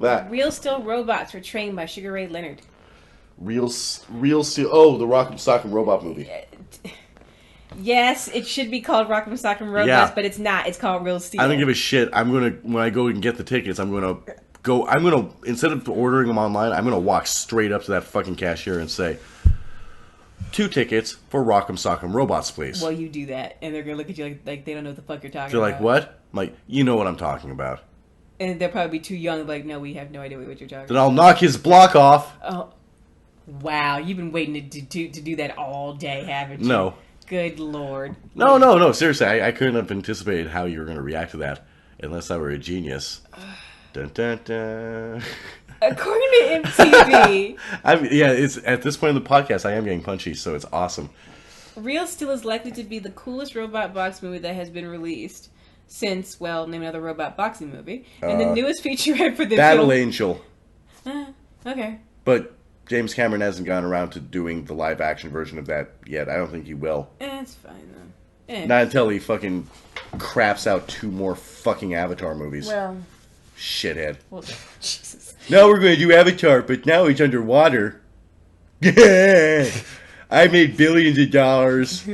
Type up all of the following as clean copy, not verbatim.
That Real Steel robots were trained by Sugar Ray Leonard. real steel. Oh, the Rock'em Sock'em Robot movie. Yes, it should be called Rock'em Sock'em Robots, Yeah. but it's not. It's called Real Steel. I don't give a shit. I'm gonna when I go and get the tickets. I'm gonna instead of ordering them online, I'm gonna walk straight up to that fucking cashier and say, 2 tickets for Rock'em Sock'em Robots, please. Well, you do that, and they're gonna look at you like they don't know what the fuck you're talking They're about. like, what? I'm like, you know what I'm talking about. And they'll probably be too young. Like, no, we have no idea what you're talking Then about. I'll knock his block off. Oh, wow! You've been waiting to do that all day, haven't you? No. Good lord. No. Seriously, I couldn't have anticipated how you were going to react to that unless I were a genius. Dun, dun, dun. According to MTV, It's at this point in the podcast, I am getting punchy, so it's awesome. Real Steel is likely to be the coolest robot box movie that has been released since, well, name another robot boxing movie, and the newest featurette for the Battle film. Angel. Okay. But James Cameron hasn't gone around to doing the live action version of that yet. I don't think he will. It's fine though. Not until he fucking craps out 2 more fucking Avatar movies. Well, Shithead. Jesus. Now we're going to do Avatar, but now he's underwater. Yeah, I made billions of dollars.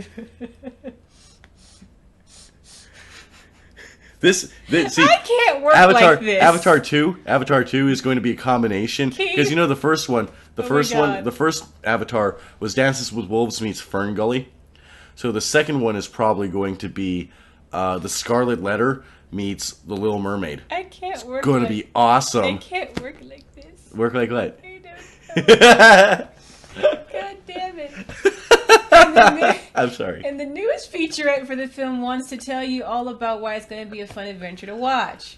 See, I can't work Avatar, like this. Avatar 2 is going to be a combination because you know the first one, the first Avatar was Dances with Wolves meets Fern Gully. So the second one is probably going to be the Scarlet Letter meets the Little Mermaid. I can't work. Going to be awesome. I can't work like this. Work like what? I don't know. God damn it. I'm sorry. And the newest featurette for the film wants to tell you all about why it's going to be a fun adventure to watch.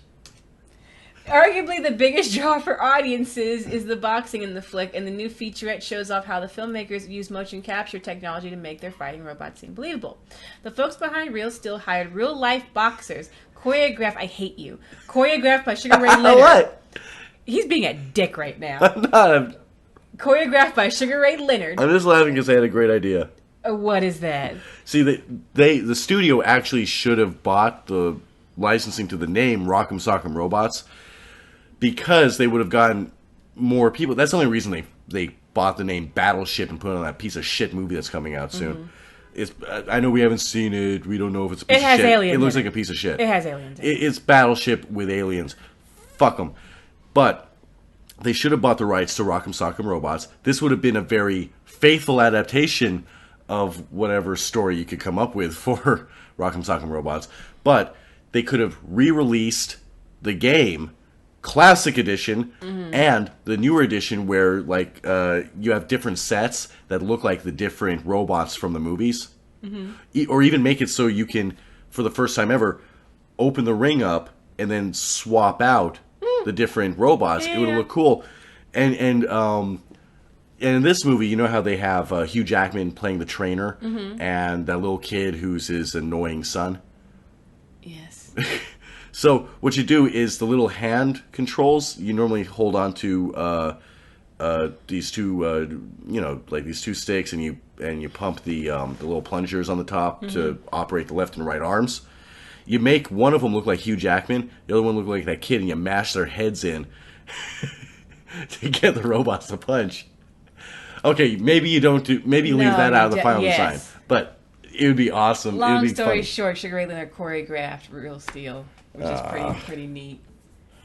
Arguably the biggest draw for audiences is the boxing in the flick, and the new featurette shows off how the filmmakers use motion capture technology to make their fighting robots seem believable. The folks behind Real Steel hired real-life boxers, choreographed by Sugar Ray Leonard. What? He's being a dick right now. I'm not. Choreographed by Sugar Ray Leonard. I'm just laughing because they had a great idea. What is that? See, the studio actually should have bought the licensing to the name Rock'em Sock'em Robots because they would have gotten more people. That's the only reason they bought the name Battleship and put it on that piece of shit movie that's coming out soon. Mm-hmm. I know we haven't seen it. We don't know if it's a piece of shit. It has aliens. It looks like a piece of shit. It has aliens. It's Battleship with aliens. Fuck them. But they should have bought the rights to Rock'em Sock'em Robots. This would have been a very faithful adaptation of whatever story you could come up with for Rock'em Sock'em Robots. But they could have re-released the game, Classic Edition, and the newer edition where like you have different sets that look like the different robots from the movies. Or even make it so you can, for the first time ever, open the ring up and then swap out the different robots. It would look cool. And in this movie, you know how they have Hugh Jackman playing the trainer and that little kid who's his annoying son? Yes. So what you do is the little hand controls, you normally hold on to these two, like these 2 sticks, and you pump the little plungers on the top to operate the left and right arms. You make one of them look like Hugh Jackman, the other one look like that kid, and you mash their heads in to get the robots to punch. Okay, maybe you don't do. Maybe you leave that out of the final design, but it would be awesome. Long it would be story funny. short, Sugar Ray Leonard choreographed Real Steel, which is pretty neat.